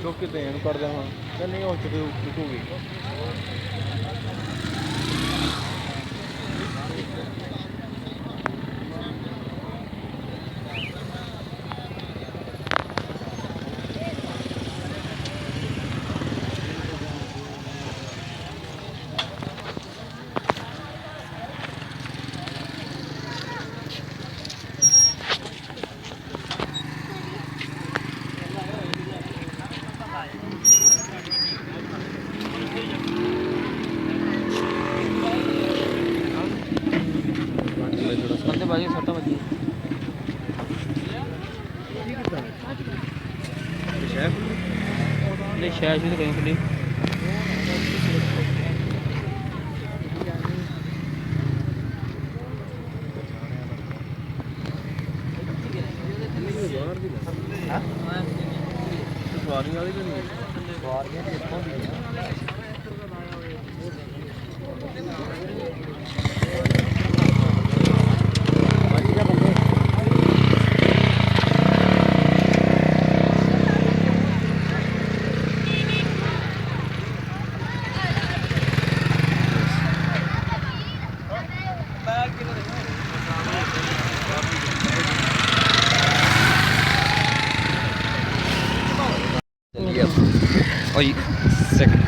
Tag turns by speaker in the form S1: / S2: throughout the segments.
S1: ਚੁੱਕ ਕੇ ਦੇਣ ਕਰ ਦੇਵਾਂ ਤੇ ਨਹੀਂ ਉਹ ਚੁੱਕੂਗੀ।
S2: बाजी सट्टा बजी ले शहर भी तो कहीं खड़ी
S1: सवारी वाली तो नहीं सवारियां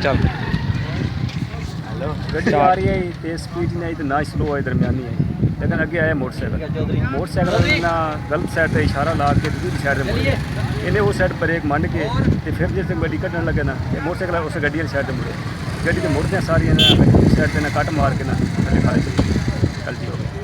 S2: चल
S3: गड्डी आ रही है तेज स्पीड नहीं तो ना स्लो है दरमियानी है लेकिन अगे आया मोटरसाइकिल ना गलत साइड पर इशारा ला के दूसरी साइड पर मुड़े इन्हें उस साइड पर एक मंड के तो फिर जिस गड्डी कटने लगे ना मोटरसाइकिल उस गड्डी वाली साइड पर मुड़े गड्डी के मुड़ते सारिया साइड पर ना कट मार के ना थले खा गलती हो गई।